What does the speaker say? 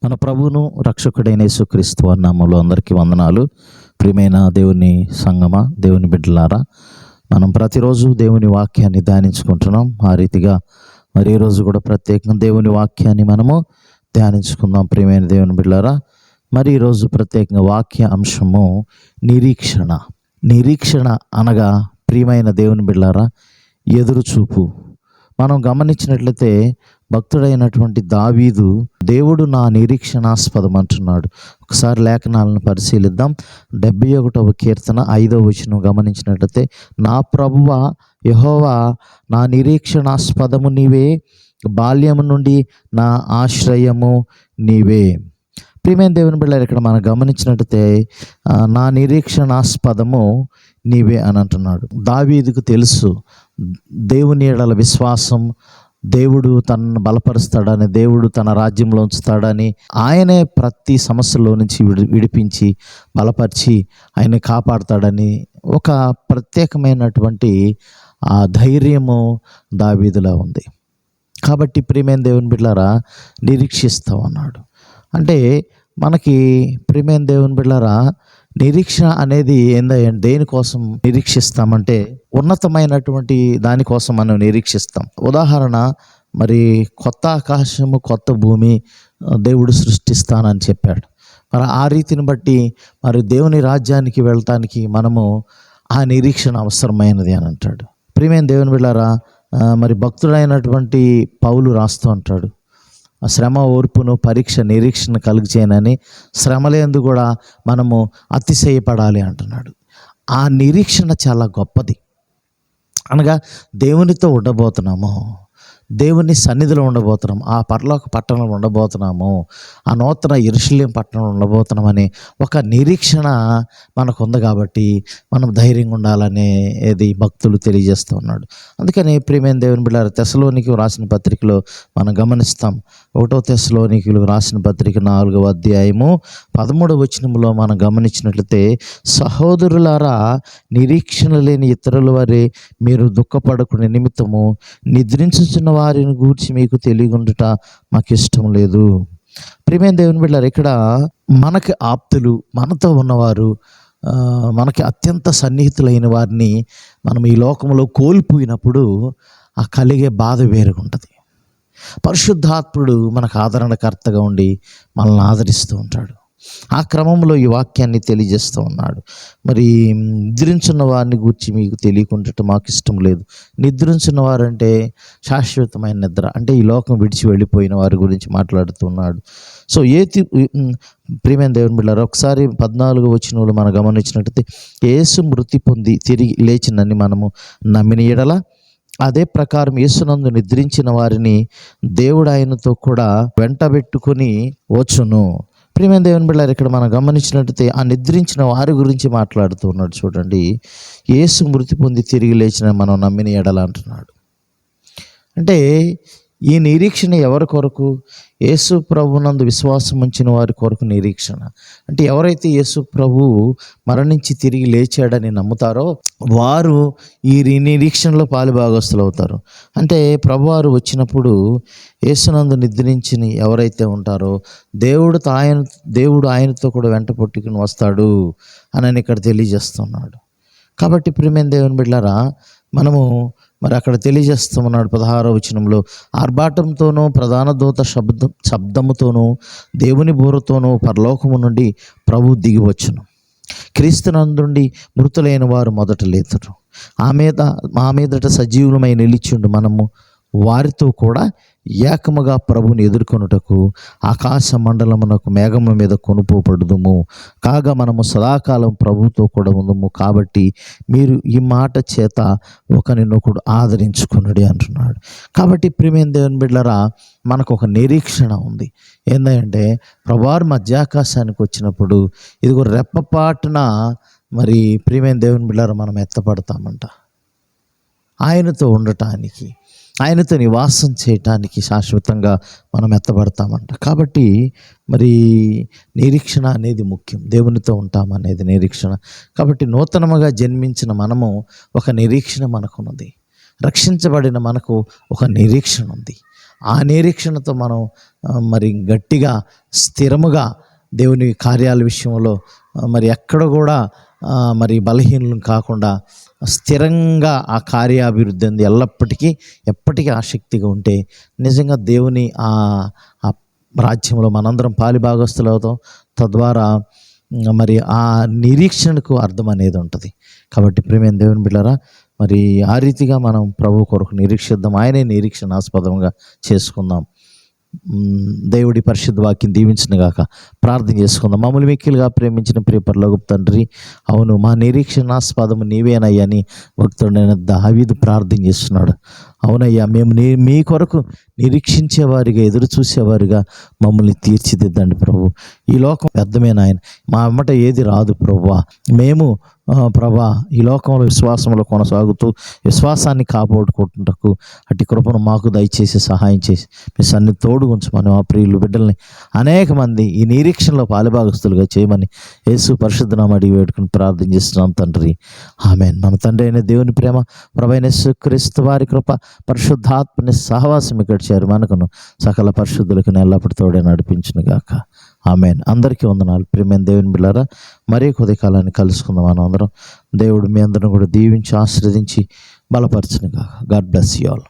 మన ప్రభువును రక్షకుడైన యేసుక్రీస్తు వారి నామములో అందరికీ వందనాలు. ప్రియమైన దేవుని సంగమా, దేవుని బిడ్డలారా, మనం ప్రతిరోజు దేవుని వాక్యాన్ని ధ్యానించుకుంటున్నాం. ఆ రీతిగా మరి ఈరోజు కూడా ప్రత్యేకంగా దేవుని వాక్యాన్ని మనము ధ్యానించుకుందాం. ప్రియమైన దేవుని బిడ్డలారా, మరి ఈరోజు ప్రత్యేకంగా వాక్య అంశము నిరీక్షణ. నిరీక్షణ అనగా ప్రియమైన దేవుని బిడ్డలారా, ఎదురుచూపు. మనం గమనించినట్లయితే భక్తుడైనటువంటి దావీదు, దేవుడు నా నిరీక్షణాస్పదం అంటున్నాడు. ఒకసారి లేఖనాలను పరిశీలిద్దాం. 71వ కీర్తన 5వ వచనం గమనించినట్లయితే, నా ప్రభువా యెహోవా నా నిరీక్షణాస్పదము నీవే, బాల్యము నుండి నా ఆశ్రయము నీవే. ప్రియమైన దేవుని బిడ్డలారా, ఇక్కడ మనం గమనించినట్లయితే నా నిరీక్షణాస్పదము నీవే అని అంటున్నాడు. దావీదుకు తెలుసు దేవుని యెడల విశ్వాసం, దేవుడు తనను బలపరుస్తాడని, దేవుడు తన రాజ్యంలో ఉంచుతాడని, ఆయనే ప్రతి సమస్యలో నుంచి విడిపించి బలపరిచి ఆయన కాపాడుతాడని ఒక ప్రత్యేకమైనటువంటి ఆ ధైర్యము దావీదులో ఉంది. కాబట్టి ప్రియమైన దేవుని బిడ్డలారా, నిరీక్షిస్తాం అన్నాడు. అంటే మనకి ప్రియమైన దేవుని బిడ్డలారా, నిరీక్షణ అనేది దేనికోసం నిరీక్షిస్తామంటే ఉన్నతమైనటువంటి దానికోసం మనం నిరీక్షిస్తాం. ఉదాహరణ, మరి కొత్త ఆకాశము కొత్త భూమి దేవుడు సృష్టిస్తానని చెప్పాడు. మరి ఆ రీతిని బట్టి మరి దేవుని రాజ్యానికి వెళ్ళటానికి మనము ఆ నిరీక్షణ అవసరమైనది అని అంటాడు. ప్రియమైన దేవుని బిడ్డలారా, మరి భక్తుడైనటువంటి పౌలు రాస్తూ అంటాడు, శ్రమ ఓర్పును పరీక్ష నిరీక్షణ కలుగజేయనని, శ్రమలందు కూడా మనము అతిశయపడాలి అంటున్నాడు. ఆ నిరీక్షణ చాలా గొప్పది. అనగా దేవునితో ఉండబోతున్నాము, దేవుని సన్నిధిలో ఉండబోతున్నాము, ఆ పరలోక పట్టణంలో ఉండబోతున్నాము, ఆ నూతన యెరూషలేం పట్టణంలో ఉండబోతున్నామని ఒక నిరీక్షణ మనకు ఉంది. కాబట్టి మనం ధైర్యంగా ఉండాలనేది భక్తులు తెలియజేస్తూ ఉన్నాడు. అందుకని ప్రియమైన దేవుని బిడ్డలారా, తెస్సలోనికీయులకు రాసిన పత్రికలో మనం గమనిస్తాం. 1వ తెస్సలోనికీయులకు రాసిన పత్రిక 4వ అధ్యాయము 13వ వచనంలో మనం గమనించినట్లయితే, సహోదరులారా, నిరీక్షణ లేని ఇతరుల వారే మీరు దుఃఖపడకునే నిమిత్తము నిద్రించుచున్న వారిని గూర్చి మీకు తెలియగుండుట మాకు ఇష్టం లేదు. ప్రియమైన దేవుని బిడ్డలారా, ఇక్కడ మనకి ఆప్తులు, మనతో ఉన్నవారు, మనకి అత్యంత సన్నిహితులైన వారిని మనం ఈ లోకంలో కోల్పోయినప్పుడు ఆ కలిగే బాధ వేరుగా ఉంటుంది. పరిశుద్ధాత్ముడు మనకు ఆదరణకర్తగా ఉండి మనల్ని ఆదరిస్తూ ఉంటాడు. ఆ క్రమంలో ఈ వాక్యాన్ని తెలియజేస్తూ ఉన్నాడు. మరి నిద్రించున్న వారిని గురించి మీకు తెలియకుండటం మాకు ఇష్టం లేదు. నిద్రించున్న వారంటే శాశ్వతమైన నిద్ర, అంటే ఈ లోకం విడిచి వెళ్ళిపోయిన వారి గురించి మాట్లాడుతున్నాడు. సో ప్రియమైన దేవుని బిడ్డలారా, ఒకసారి 14వ వచనంలో మనం గమనించినట్లయితే, యేసు మృతి పొంది తిరిగి లేచినని మనము నమ్మిన యెడల అదే ప్రకారం యేసునందు నిద్రించిన వారిని దేవుడు ఆయనతో కూడా వెంటబెట్టుకుని వచ్చును. ప్రియమైన దేవుని బిడ్డలారా, ఇక్కడ మనం గమనించినట్లయితే ఆ నిద్రించిన వారి గురించి మాట్లాడుతూ ఉన్నాడు. చూడండి, యేసు మృతి పొంది తిరిగి లేచిన మనం నమ్మిన యెడల అంటున్నాడు. అంటే ఈ నిరీక్షణ ఎవరి కొరకు? యేసు ప్రభునందు విశ్వాసం ఉంచిన వారి కొరకు నిరీక్షణ. అంటే ఎవరైతే యేసు ప్రభు మరణించి తిరిగి లేచాడని నమ్ముతారో వారు ఈ నిరీక్షణలో పాలుభాగస్తులు అవుతారు. అంటే ప్రభువారు వచ్చినప్పుడు యేసునందు నిద్రించి ఎవరైతే ఉంటారో దేవుడు ఆయనతో కూడా వెంట పట్టుకుని వస్తాడు అని ఇక్కడ తెలియజేస్తున్నాడు. కాబట్టి ప్రియమైన దేవుని బిడ్డలారా, మనము మరి అక్కడ తెలియజేస్తున్నాడు 16వ వచనంలో, ఆర్భాటంతోనూ ప్రధాన దూత శబ్దముతోనూ దేవుని బూరతోనూ పరలోకము నుండి ప్రభు దిగివచ్చును. క్రీస్తునందుండి మృతులైన వారు మొదట లేతురు. మా మీదట సజీవులమై నిలిచిండు మనము వారితో కూడా ఏకముగా ప్రభుని ఎదుర్కొనుటకు ఆకాశ మండలమునకు మేఘముల మీద కొనుపోబడుదుము. కాగా మనము సదాకాలం ప్రభుతో కూడా ఉందము. కాబట్టి మీరు ఈ మాట చేత ఒకరినొకడు ఆదరించుకునుడి అంటున్నాడు. కాబట్టి ప్రియమైన దేవుని బిడ్డలారా, మనకు ఒక నిరీక్షణ ఉంది. ఏంటంటే ప్రభువారు మధ్యాకాశానికి వచ్చినప్పుడు ఇదిగో రెప్పపాటున మరి ప్రియమైన దేవుని బిడ్డలారా మనం ఎత్తపడతామంట. ఆయనతో ఉండటానికి, ఆయనతో నివాసం చేయటానికి శాశ్వతంగా మనం ఎత్తబడతామంట. కాబట్టి మరి నిరీక్షణ అనేది ముఖ్యం. దేవునితో ఉంటామనేది నిరీక్షణ. కాబట్టి నూతనముగా జన్మించిన మనము ఒక నిరీక్షణ మనకున్నది. రక్షించబడిన మనకు ఒక నిరీక్షణ ఉంది. ఆ నిరీక్షణతో మనం మరి గట్టిగా స్థిరముగా దేవుని కార్యాల విషయంలో మరి ఎక్కడ కూడా మరి బలహీనలు కాకుండా స్థిరంగా ఆ కార్యాభివృద్ధి అంది ఎప్పటికీ ఆసక్తిగా ఉంటే నిజంగా దేవుని ఆ రాజ్యంలో మనందరం పాలిభాగస్తులు అవుతాం. తద్వారా మరి ఆ నిరీక్షణకు అర్థం అనేది ఉంటుంది. కాబట్టి ప్రియమైన దేవుని బిడ్డలారా, మరి ఆ రీతిగా మనం ప్రభు కొరకు నిరీక్షిద్దాం. ఆయనే నిరీక్షణాస్పదంగా చేసుకుందాం. దేవుడి పరిశుద్ధ వాక్యం దీవించిన గాక. ప్రార్థన చేసుకుందాం. మమ్మల్ని మిక్కిలుగా ప్రేమించిన ప్రియ పరలోకపు తండ్రి, అవును మా నిరీక్షణాస్పదము నీవేనయ్యా అని భక్తుడైన దావీదు ప్రార్థన చేస్తున్నాడు. అవునయ్యా, మేము మీ కొరకు నిరీక్షించేవారిగా, ఎదురు చూసేవారిగా మమ్మల్ని తీర్చిదిద్దండి ప్రభు. ఈ లోకం వ్యర్థమే నాయన, మా అమ్మట ఏది రాదు ప్రభువా. మేము ప్రభా ఈ లోకంలో విశ్వాసంలో కొనసాగుతూ విశ్వాసాన్ని కాపాడుకుంటుటకు అట్టి కృపను మాకు దయచేసి సహాయం చేసి మీ సన్ని తోడు ఉంచమని మా ప్రియులు బిడ్డల్ని అనేక మంది ఈ నిరీక్షణలో పాలుభాగస్తులుగా చేయమని యేసు పరిశుద్ధ నామమున అడిగి వేడుకుని ప్రార్థన చేస్తున్నాం తండ్రి. ఆమేన్. మన తండ్రి అయిన దేవుని ప్రేమ, ప్రభువైన యేసుక్రీస్తు వారి కృప, పరిశుద్ధాత్మని సహవాసం ఇక్కడ చేరి మనకును సకల పరిశుద్ధులకు ఎల్లప్పుడూ తోడే నడిపించును గాక. ఆమేన్. అందరికీ వందనాలు. ప్రియమైన దేవుని బిడ్డలారా, మరీ కొద్ది కాలాన్ని కలుసుకుందాం. మనం అందరం దేవుడు మీ అందరం కూడా దీవించి ఆశీర్వదించి బలపరచును గాక. God bless you all.